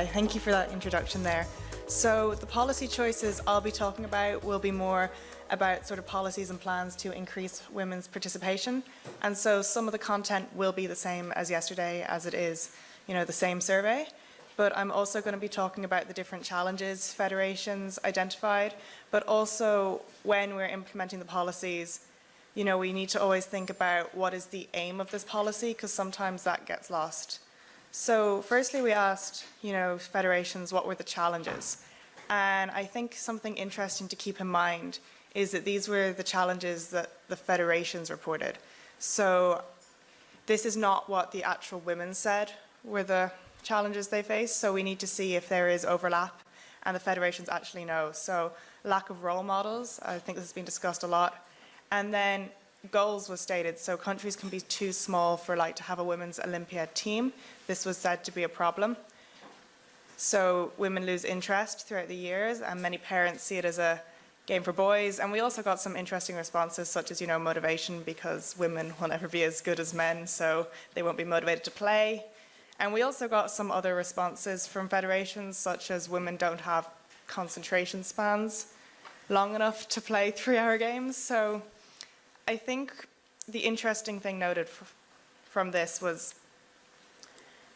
Hi, thank you for that introduction there. So the policy choices I'll be talking about will be more about sort of policies and plans to increase women's participation. And so some of the content will be the same as yesterday, as it is, the same survey. But I'm also going to be talking about the different challenges federations identified, but also when we're implementing the policies, we need to always think about what is the aim of this policy, because sometimes that gets lost. So firstly, we asked, federations, what were the challenges? And I think something interesting to keep in mind is that these were the challenges that the federations reported. So this is not what the actual women said were the challenges they face. So we need to see if there is overlap, and the federations actually know. So lack of role models, I think this has been discussed a lot. And then goals was stated, so countries can be too small for to have a women's Olympiad team. This was said to be a problem. So women lose interest throughout the years, and many parents see it as a game for boys. And we also got some interesting responses, such as motivation, because women will never be as good as men, so they won't be motivated to play. And we also got some other responses from federations, such as women don't have concentration spans long enough to play 3-hour games. So I think the interesting thing noted from this was,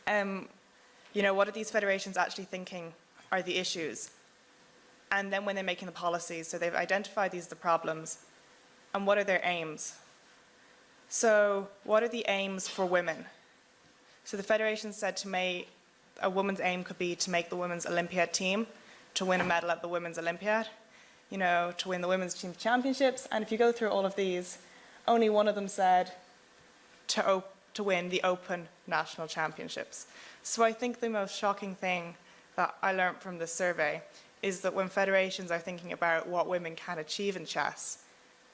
what are these federations actually thinking are the issues? And then when they're making the policies, so they've identified these are the problems, and what are their aims? So what are the aims for women? So the federation said a woman's aim could be to make the women's Olympiad team, to win a medal at the Women's Olympiad, to win the women's team championships. And if you go through all of these, only one of them said to win the Open National Championships. So I think the most shocking thing that I learned from this survey is that when federations are thinking about what women can achieve in chess,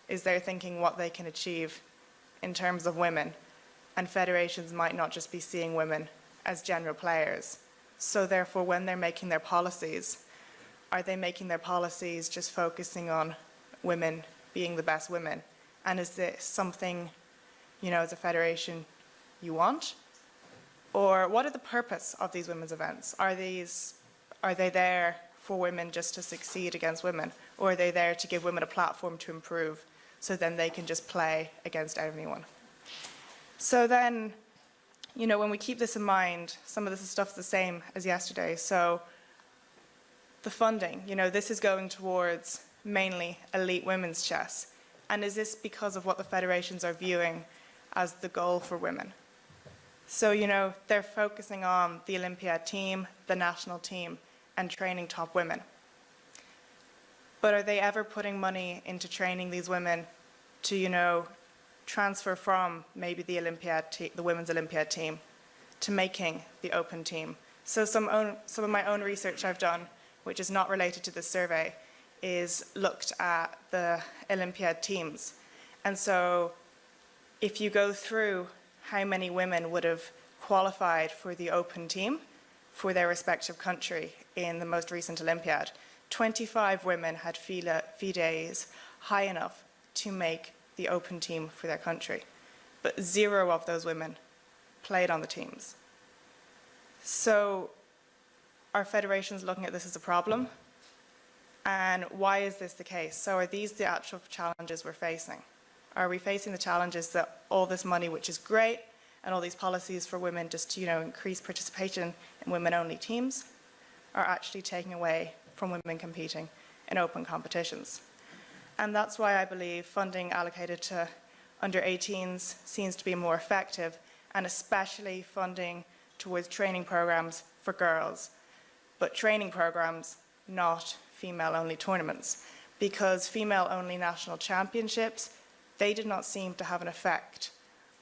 is they're thinking what they can achieve in terms of women. And federations might not just be seeing women as general players. So therefore, when they're making their policies, are they making their policies just focusing on women being the best women? And is this something, as a federation you want? Or what are the purpose of these women's events? Are they there for women just to succeed against women? Or are they there to give women a platform to improve, so then they can just play against anyone? So then, when we keep this in mind, some of this stuff's the same as yesterday. So the funding, this is going towards mainly elite women's chess. And is this because of what the federations are viewing as the goal for women? So, they're focusing on the Olympiad team, the national team, and training top women. But are they ever putting money into training these women to, transfer from maybe the women's Olympiad team to making the Open team? So some of my own research I've done, which is not related to this survey, is looked at the Olympiad teams. And so if you go through how many women would have qualified for the Open team for their respective country in the most recent Olympiad, 25 women had FIDEs high enough to make the Open team for their country. But 0 of those women played on the teams. So are federations looking at this as a problem? And why is this the case? So are these the actual challenges we're facing? Are we facing the challenges that all this money, which is great, and all these policies for women just to, increase participation in women-only teams, are actually taking away from women competing in open competitions? And that's why I believe funding allocated to under-18s seems to be more effective, and especially funding towards training programs for girls. But training programs, not female-only tournaments, because female-only national championships, they did not seem to have an effect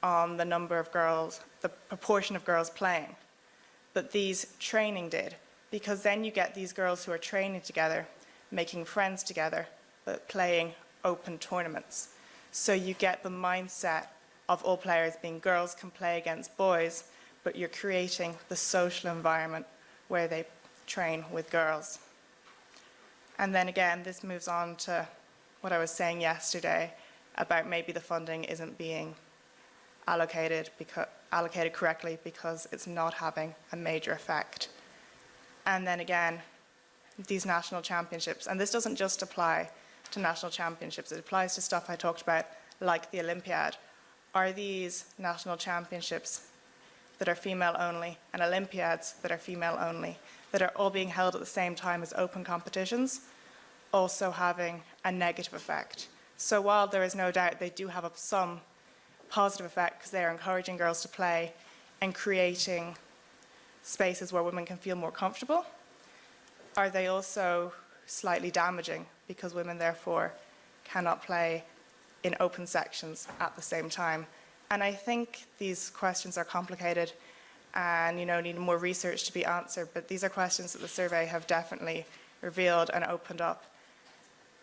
on the number of girls, the proportion of girls playing. But these training did, because then you get these girls who are training together, making friends together, but playing open tournaments. So you get the mindset of all players being girls can play against boys, but you're creating the social environment where they train with girls. And then again, this moves on to what I was saying yesterday about maybe the funding isn't being allocated correctly because it's not having a major effect. And then again, these national championships. And this doesn't just apply to national championships. It applies to stuff I talked about, like the Olympiad. Are these national championships that are female only and Olympiads that are female only, that are all being held at the same time as open competitions, also having a negative effect? So while there is no doubt they do have some positive effect because they are encouraging girls to play and creating spaces where women can feel more comfortable, are they also slightly damaging because women therefore cannot play in open sections at the same time? And I think these questions are complicated and need more research to be answered, but these are questions that the survey have definitely revealed and opened up.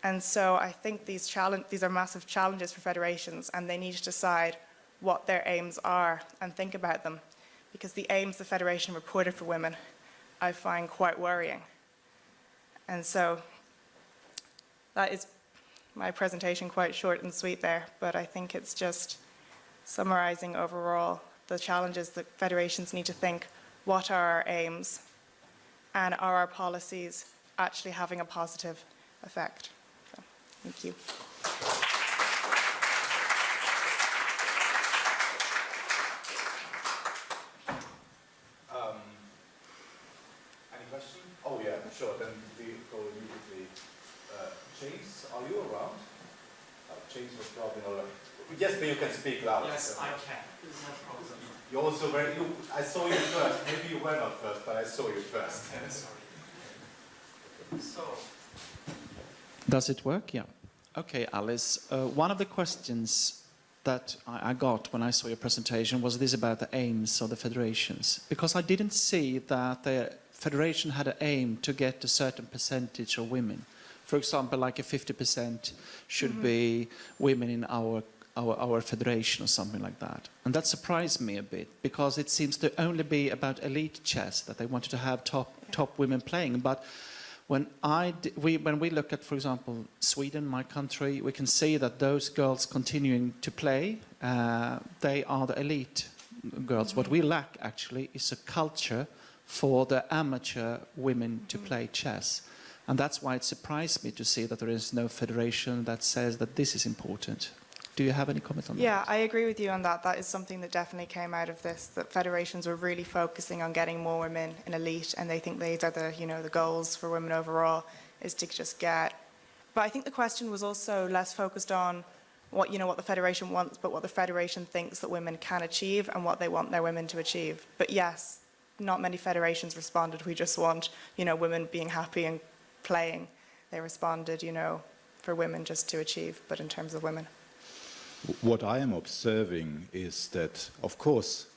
And so I think these are massive challenges for federations, and they need to decide what their aims are and think about them, because the aims the federation reported for women I find quite worrying. And so that is my presentation, quite short and sweet there, but I think it's just summarizing overall the challenges that federations need to think: what are our aims, and are our policies actually having a positive effect? So, thank you. Any question? Oh yeah, sure. Then we go immediately. James, are you around? James was probably not around. Yes, but you can speak loud. Yes, I can. There's no problem. You also I saw you first. Maybe you were not first, but I saw you first. Sorry. So. Does it work? Yeah. Okay, Alice. One of the questions that I got when I saw your presentation was this about the aims of the federations, because I didn't see that the federation had an aim to get a certain percentage of women. For example, like a 50% should be women in our federation or something like that. And that surprised me a bit, because it seems to only be about elite chess that they wanted to have top women playing. But when we look at, for example, Sweden, my country, we can see that those girls continuing to play, they are the elite girls. What we lack actually is a culture for the amateur women to play chess. And that's why it surprised me to see that there is no federation that says that this is important. Do you have any comment on that? Yeah, I agree with you on that. That is something that definitely came out of this, that federations were really focusing on getting more women in elite, and they think these are the goals for women overall, is to just get. But I think the question was also less focused on what the federation wants, but what the federation thinks that women can achieve and what they want their women to achieve. But yes, not many federations responded, we just want, women being happy and playing. They responded, for women just to achieve, but in terms of women. What I am observing is that, of course,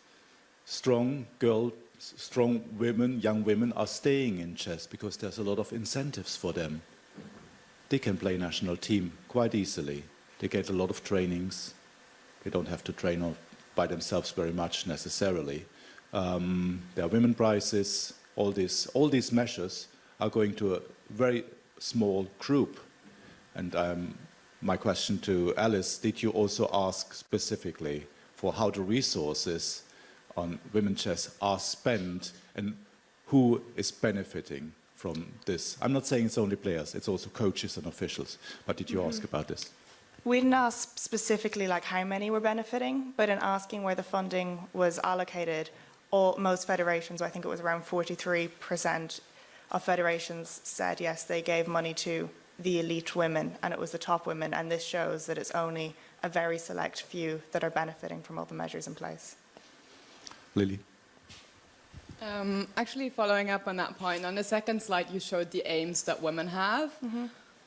strong women, young women are staying in chess because there's a lot of incentives for them. They can play national team quite easily. They get a lot of trainings. They don't have to train by themselves very much necessarily. There are women prizes. All these measures are going to a very small group. And my question to Alice, did you also ask specifically for how the resources on women's chess are spent and who is benefiting from this? I'm not saying it's only players, it's also coaches and officials, but did you ask about this? We didn't ask specifically how many were benefiting, but in asking where the funding was allocated, most federations, I think it was around 43% of federations said yes, they gave money to the elite women, and it was the top women, and this shows that it's only a very select few that are benefiting from all the measures in place. Lily? Actually, following up on that point, on the second slide you showed the aims that women have.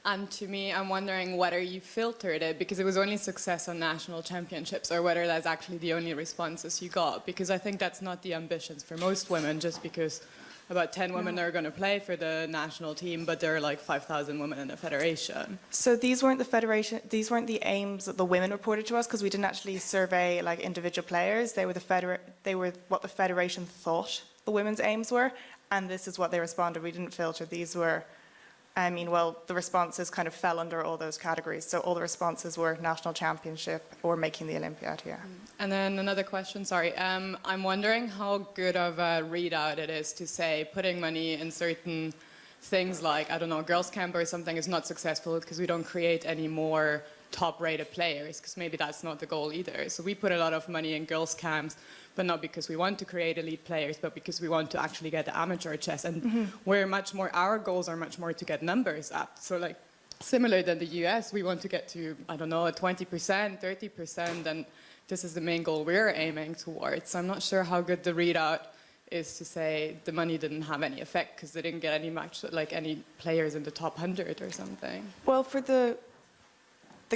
And to me, I'm wondering whether you filtered it because it was only success on national championships, or whether that's actually the only responses you got. Because I think that's not the ambitions for most women, just because about 10 women are going to play for the national team, but there are like 5,000 women in the federation. So these weren't the aims that the women reported to us, because we didn't actually survey individual players. They were what the federation thought the women's aims were, and this is what they responded. We didn't filter. These were I mean, well, the responses kind of fell under all those categories. So all the responses were national championship or making the Olympiad, yeah. And then another question, sorry. I'm wondering how good of a readout it is to say putting money in certain things like, I don't know, girls' camp or something is not successful because we don't create any more top-rated players, because maybe that's not the goal either. So we put a lot of money in girls' camps, but not because we want to create elite players, but because we want to actually get the amateur chess. And we're much more, our goals are much more to get numbers up. So like, similar than the US, we want to get to, I don't know, 20%, 30%, and this is the main goal we're aiming towards. So I'm not sure how good the readout is to say the money didn't have any effect because they didn't get any match, like any players in the top 100 or something. Well, for the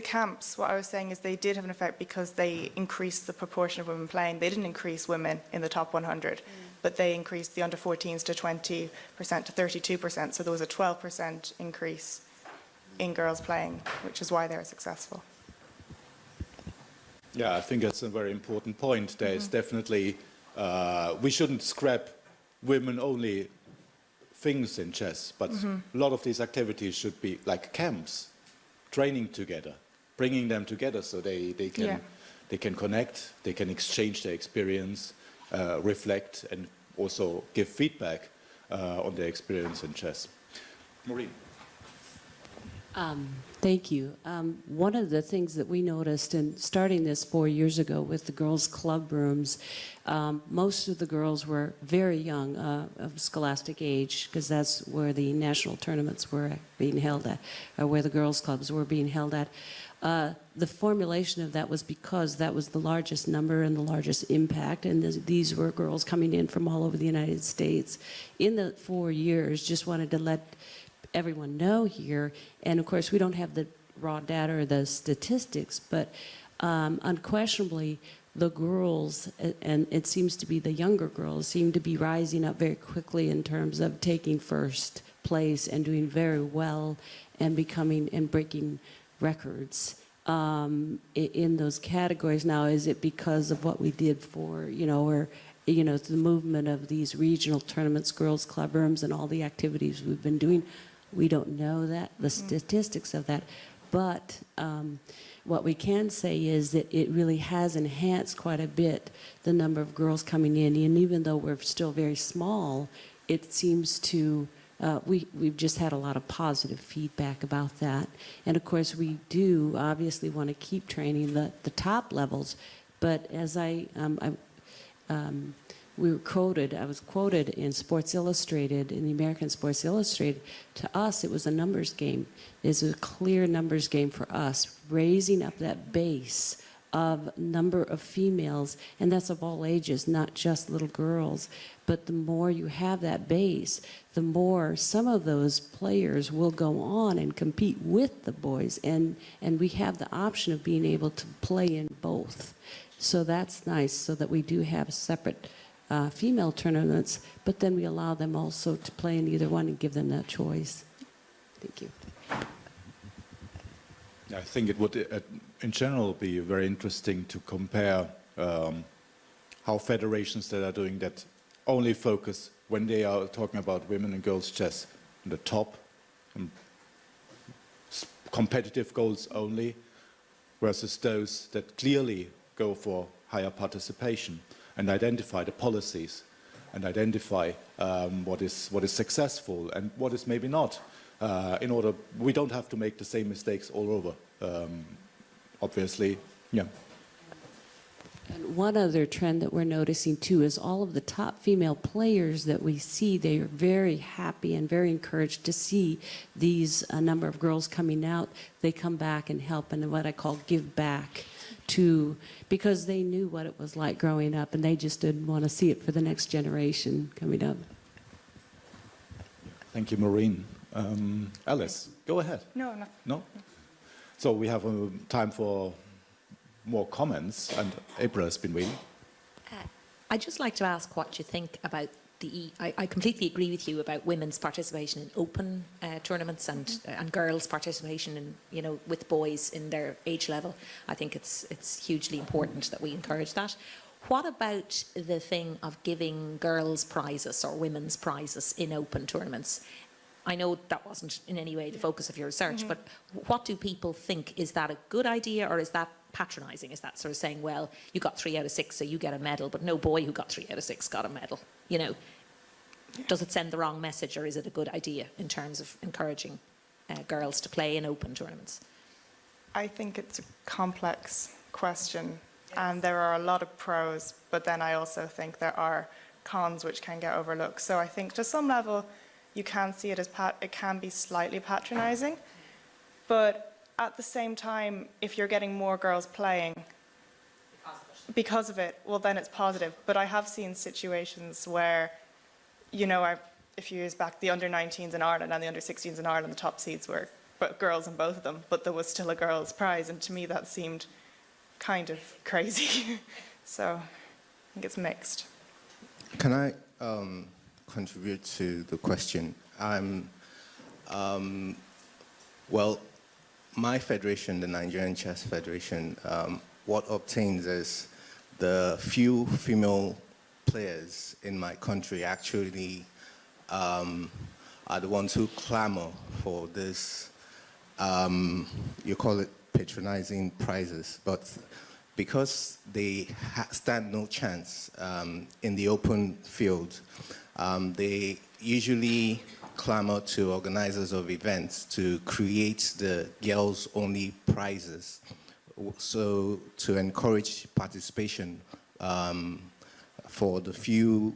camps, what I was saying is they did have an effect because they increased the proportion of women playing. They didn't increase women in the top 100, but they increased the under 14s to 20% to 32%. So there was a 12% increase in girls playing, which is why they were successful. Yeah, I think that's a very important point. There is definitely, we shouldn't scrap women-only things in chess, but a lot of these activities should be like camps, training together, bringing them together so they can connect, they can exchange their experience, reflect, and also give feedback on their experience in chess. Maureen. Thank you. One of the things that we noticed in starting this 4 years ago with the girls' club rooms, most of the girls were very young, of scholastic age, because that's where the national tournaments were being held at, or where the girls' clubs were being held at. The formulation of that was because that was the largest number and the largest impact, and these were girls coming in from all over the United States. In the 4 years, just wanted to let everyone know here, and of course we don't have the raw data or the statistics, but unquestionably the girls, and it seems to be the younger girls, seem to be rising up very quickly in terms of taking first place and doing very well and becoming and breaking records in those categories. Now, is it because of what we did for, or the movement of these regional tournaments, girls' club rooms, and all the activities we've been doing? We don't know that, the statistics of that, but what we can say is that it really has enhanced quite a bit the number of girls coming in, and even though we're still very small, it seems to, we've just had a lot of positive feedback about that. And of course we do obviously want to keep training the top levels, but as we were quoted, I was quoted in Sports Illustrated, in the American Sports Illustrated, to us it was a numbers game. It's a clear numbers game for us, raising up that base of number of females, and that's of all ages, not just little girls. But the more you have that base, the more some of those players will go on and compete with the boys, and we have the option of being able to play in both. So that's nice, so that we do have separate female tournaments, but then we allow them also to play in either one and give them that choice. Thank you. I think it would, in general, be very interesting to compare how federations that are doing that only focus, when they are talking about women and girls chess, on the top, competitive goals only, versus those that clearly go for higher participation and identify the policies and identify what is successful and what is maybe not. In order, we don't have to make the same mistakes all over, obviously, yeah. And one other trend that we're noticing too is all of the top female players that we see, they are very happy and very encouraged to see these number of girls coming out. They come back and help, and what I call give back to, because they knew what it was like growing up and they just didn't want to see it for the next generation coming up. Thank you, Maureen. Alice, go ahead. No. No? So we have time for more comments, and April has been waiting. I'd just like to ask what you think about I completely agree with you about women's participation in open tournaments and girls' participation in, with boys in their age level. I think it's hugely important that we encourage that. What about the thing of giving girls prizes or women's prizes in open tournaments? I know that wasn't in any way the focus of your research, but what do people think? Is that a good idea, or is that patronising? Is that sort of saying, well, you got 3 out of 6, so you get a medal, but no boy who got 3 out of 6 got a medal? You know, does it send the wrong message, or is it a good idea in terms of encouraging girls to play in open tournaments? I think it's a complex question, and there are a lot of pros, but then I also think there are cons which can get overlooked. So I think to some level, you can see it as it can be slightly patronising, but at the same time, if you're getting more girls playing because of it, well, then it's positive. But I have seen situations where, you know, a few years back, the under-19s in Ireland and the under-16s in Ireland, the top seeds were girls in both of them, but there was still a girls' prize, and to me that seemed kind of crazy. So I think it's mixed. Can I contribute to the question? Well, my federation, the Nigerian Chess Federation, what obtains is the few female players in my country actually are the ones who clamor for this, you call it patronizing prizes, but because they stand no chance in the open field, they usually clamor to organizers of events to create the girls-only prizes, so to encourage participation for the few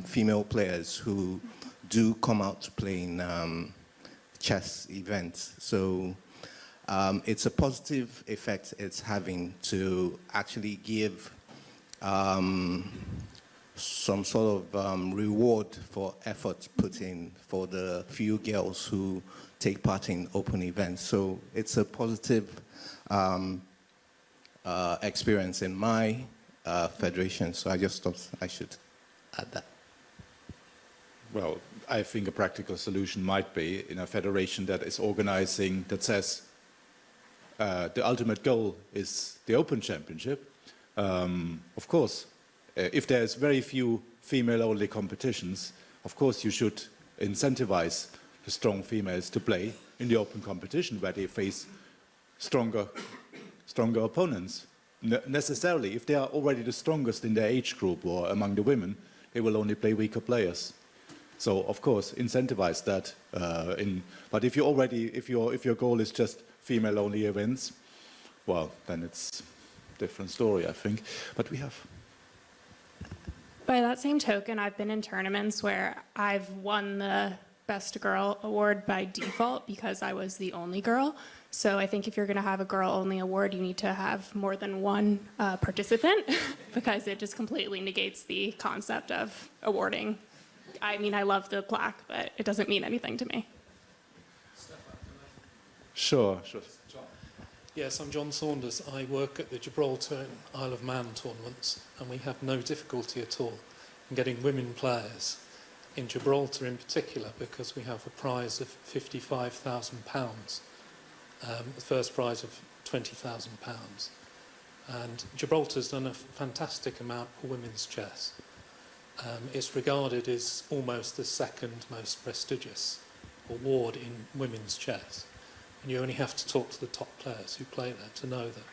female players who do come out to play in chess events. So it's a positive effect it's having to actually give some sort of reward for effort put in for the few girls who take part in open events. So it's a positive experience in my federation. So I just thought I should add that. Well, I think a practical solution might be in a federation that is organizing, that says the ultimate goal is the Open Championship. Of course, if there's very few female-only competitions, of course you should incentivize the strong females to play in the open competition where they face stronger opponents. Necessarily, if they are already the strongest in their age group or among the women, they will only play weaker players. So of course, incentivize that. But if your goal is just female-only events, well, then it's a different story, I think. But we have. By that same token, I've been in tournaments where I've won the Best Girl award by default because I was the only girl. So I think if you're going to have a girl-only award, you need to have more than one participant because it just completely negates the concept of awarding. I mean, I love the plaque, but it doesn't mean anything to me. Sure. Yes, I'm John Saunders. I work at the Gibraltar and Isle of Man tournaments, and we have no difficulty at all in getting women players in Gibraltar in particular, because we have a prize of £55,000, the first prize of £20,000. And Gibraltar's done a fantastic amount for women's chess. It's regarded as almost the second most prestigious award in women's chess. And you only have to talk to the top players who play there to know that.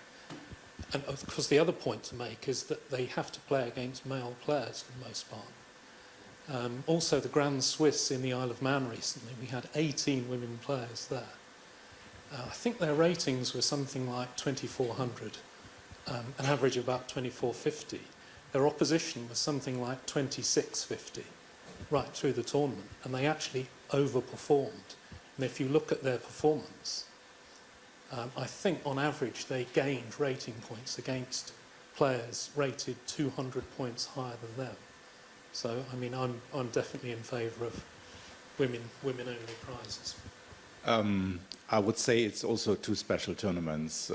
And of course the other point to make is that they have to play against male players for the most part. Also the Grand Swiss in the Isle of Man recently, we had 18 women players there. I think their ratings were something like 2,400, an average of about 2,450. Their opposition was something like 2,650 right through the tournament, and they actually overperformed. And if you look at their performance, I think on average they gained rating points against players rated 200 points higher than them. So, I mean, I'm definitely in favour of women-only prizes. I would say it's also two special tournaments.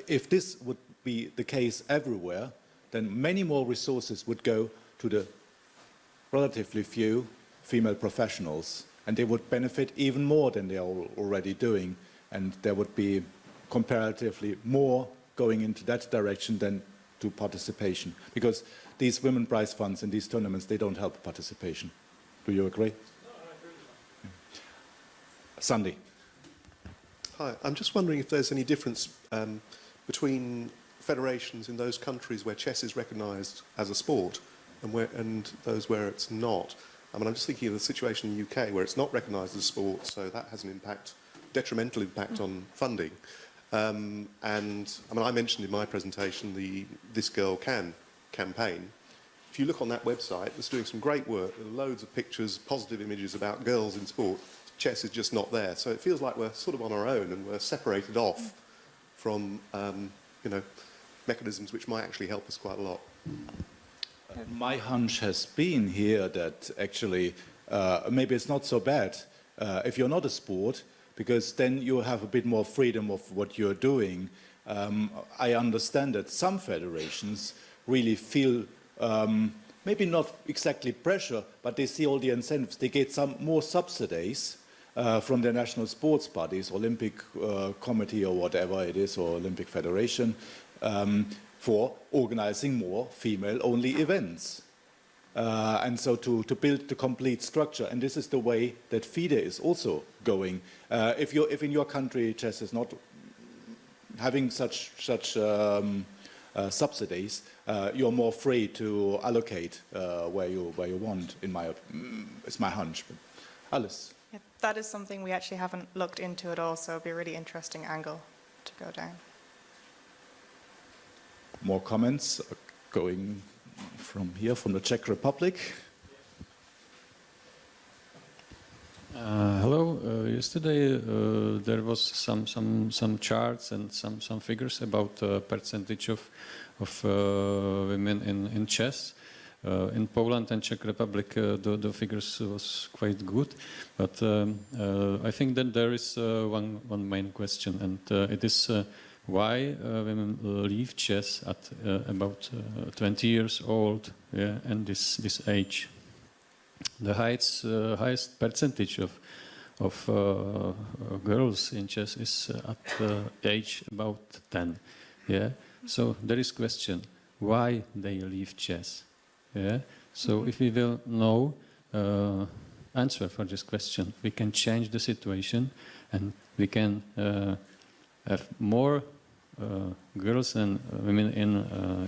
If this would be the case everywhere, then many more resources would go to the relatively few female professionals, and they would benefit even more than they are already doing, and there would be comparatively more going into that direction than to participation, because these women prize funds in these tournaments, they don't help participation. Do you agree? No, I agree Sunday. Hi, I'm just wondering if there's any difference between federations in those countries where chess is recognised as a sport and those where it's not. I mean, I'm just thinking of the situation in the UK where it's not recognised as a sport, so that has an impact, detrimental impact on funding. And I mean, I mentioned in my presentation the This Girl Can campaign. If you look on that website, it's doing some great work. There are loads of pictures, positive images about girls in sport. Chess is just not there. So it feels like we're sort of on our own and we're separated off from, you know, mechanisms which might actually help us quite a lot. My hunch has been here that actually maybe it's not so bad if you're not a sport, because then you have a bit more freedom of what you're doing. I understand that some federations really feel maybe not exactly pressure, but they see all the incentives. They get some more subsidies from the national sports bodies, Olympic Committee or whatever it is, or Olympic Federation, for organizing more female-only events. And so to build the complete structure. And this is the way that FIDE is also going. If in your country chess is not having such subsidies, you're more free to allocate where you want. It's my hunch. But Alice. Yeah, that is something we actually haven't looked into at all, so it'd be a really interesting angle to go down. More comments going from here, from the Czech Republic. Hello. Yesterday there was some charts and some figures about percentage of women in chess. In Poland and Czech Republic, the figures was quite good, but I think that there is one main question, and it is why women leave chess at about 20 years old, yeah, and this age. The highest percentage of girls in chess is at age about 10. Yeah. So there is question why they leave chess. Yeah. So if we will know answer for this question, we can change the situation, and we can have more girls and women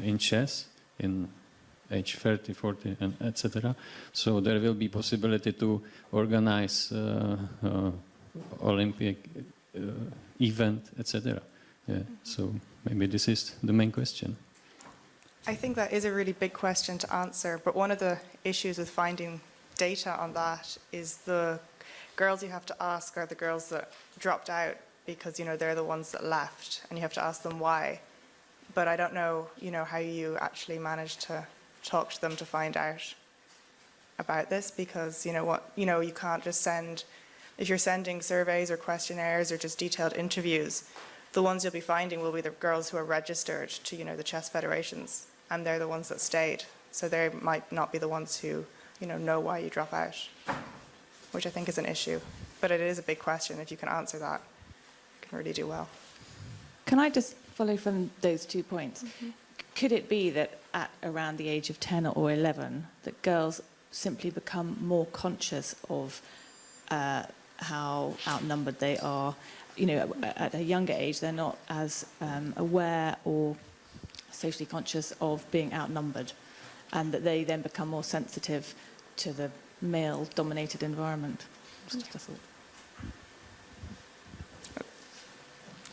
in chess in age 30, 40, and etc. So there will be possibility to organize Olympic event, etc. Yeah. So maybe this is the main question. I think that is a really big question to answer, but one of the issues with finding data on that is the girls you have to ask are the girls that dropped out because, you know, they're the ones that left, and you have to ask them why. But I don't know, you know, how you actually managed to talk to them to find out about this, because, you know, you can't just send, if you're sending surveys or questionnaires or just detailed interviews, the ones you'll be finding will be the girls who are registered to, you know, the chess federations, and they're the ones that stayed. So they might not be the ones who, you know why you drop out, which I think is an issue. But it is a big question. If you can answer that, you can really do well. Can I just follow from those 2 points? Mm-hmm. Could it be that at around the age of 10 or 11, that girls simply become more conscious of how outnumbered they are? You know, at a younger age, they're not as aware or socially conscious of being outnumbered, and that they then become more sensitive to the male-dominated environment. Just a thought.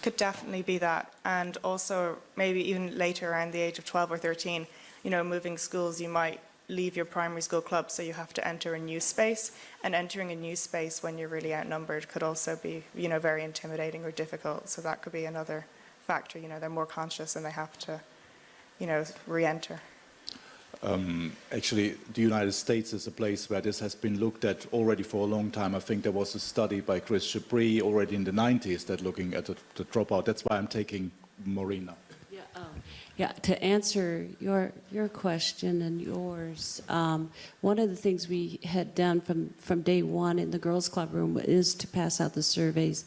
Could definitely be that. And also maybe even later around the age of 12 or 13, you know, moving schools, you might leave your primary school club, so you have to enter a new space, and entering a new space when you're really outnumbered could also be, you know, very intimidating or difficult. So that could be another factor. You know, they're more conscious and they have to, you know, re-enter. Actually, the United States is a place where this has been looked at already for a long time. I think there was a study by Chris Chabris already in the 90s that looking at the dropout. That's why I'm taking Marina. Yeah, to answer your question and yours, one of the things we had done from day one in the Girls Club room is to pass out the surveys,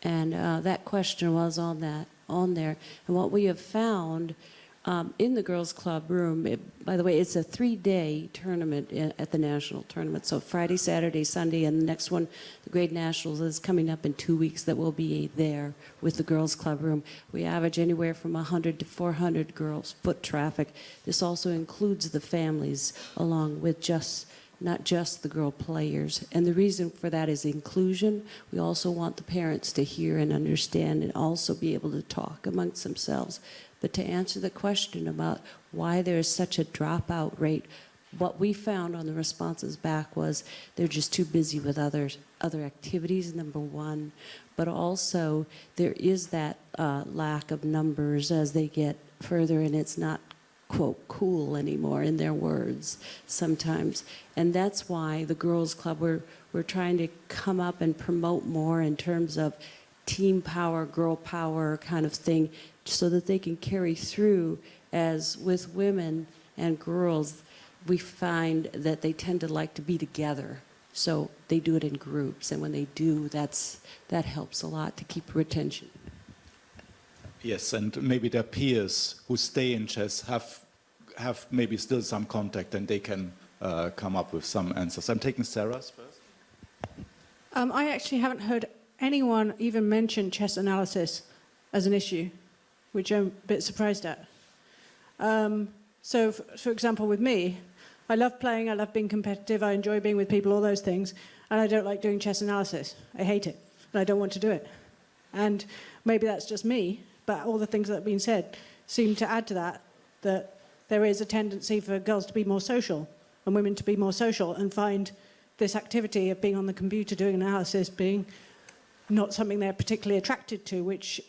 and that question was on there. And what we have found in the girls' club room. By the way, it's a 3-day tournament at the national tournament. So Friday, Saturday, Sunday, and the next one, the Grade Nationals, is coming up in 2 weeks. That will be there with the girls' club room. We average anywhere from 100 to 400 girls foot traffic. This also includes the families, along with not just the girl players. And the reason for that is inclusion. We also want the parents to hear and understand and also be able to talk amongst themselves. But to answer the question about why there is such a dropout rate, what we found on the responses back was they're just too busy with other activities, number one. But also there is that lack of numbers as they get further, and it's not, quote, cool anymore, in their words, sometimes. And that's why the Girls Club, we're trying to come up and promote more in terms of team power, girl power kind of thing, so that they can carry through. As with women and girls, we find that they tend to like to be together. So they do it in groups, and when they do, that helps a lot to keep retention. Yes, and maybe their peers who stay in chess have maybe still some contact, and they can come up with some answers. I'm taking Sarah's first. I actually haven't heard anyone even mention chess analysis as an issue, which I'm a bit surprised at. So, for example, with me, I love playing, I love being competitive, I enjoy being with people, all those things, and I don't like doing chess analysis. I hate it, and I don't want to do it. And maybe that's just me, but all the things that have been said seem to add to that there is a tendency for girls to be more social and women to be more social and find this activity of being on the computer doing analysis being not something they're particularly attracted to, which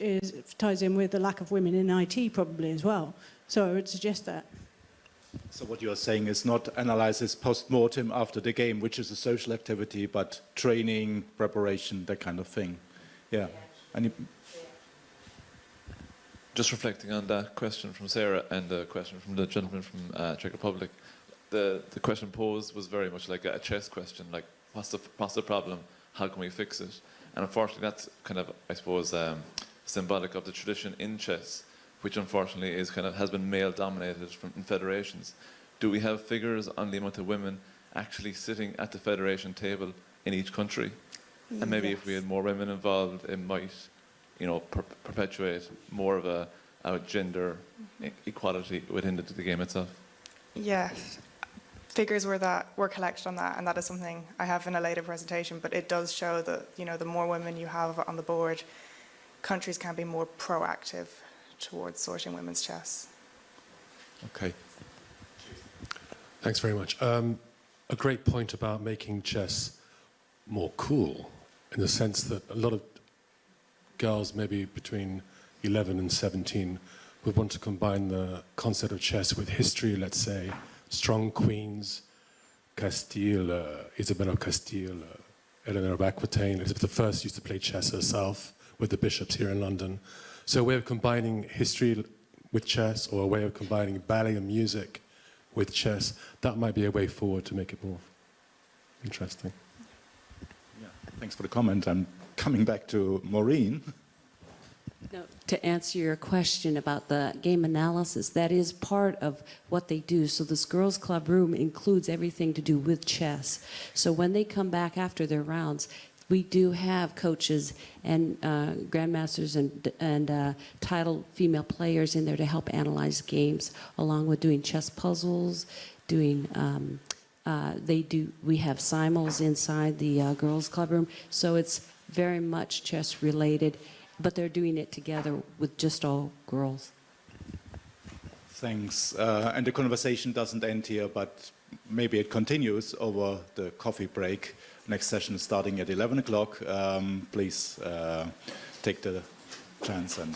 ties in with the lack of women in IT probably as well. So I would suggest that. So what you are saying is not analysis post-mortem after the game, which is a social activity, but training, preparation, that kind of thing. Yeah. Just reflecting on that question from Sarah and the question from the gentleman from Czech Republic, the question posed was very much like a chess question, like what's the problem, how can we fix it? And unfortunately that's kind of, I suppose, symbolic of the tradition in chess, which unfortunately is has been male dominated in federations. Do we have figures on the amount of women actually sitting at the federation table in each country? And maybe if we had more women involved, it might, perpetuate more of a gender equality within the game itself. Yes. Figures were collected on that, and that is something I have in a later presentation, but it does show that, the more women you have on the board, countries can be more proactive towards sorting women's chess. Okay. Thanks very much. A great point about making chess more cool, in the sense that a lot of girls, maybe between 11 and 17, would want to combine the concept of chess with history, let's say, strong queens, Castile, Isabella of Castile, Eleanor of Aquitaine. Elizabeth I used to play chess herself with the bishops here in London. So a way of combining history with chess, or a way of combining ballet and music with chess, that might be a way forward to make it more interesting. Yeah, thanks for the comment. I'm coming back to Maureen. Now, to answer your question about the game analysis, that is part of what they do. So this girls' club room includes everything to do with chess. So when they come back after their rounds, we do have coaches and grandmasters and titled female players in there to help analyze games, along with doing chess puzzles, doing. We have simuls inside the girls' club room, so it's very much chess related, but they're doing it together with just all girls. Thanks. And the conversation doesn't end here, but maybe it continues over the coffee break. Next session is starting at 11 o'clock. Please take the chance and...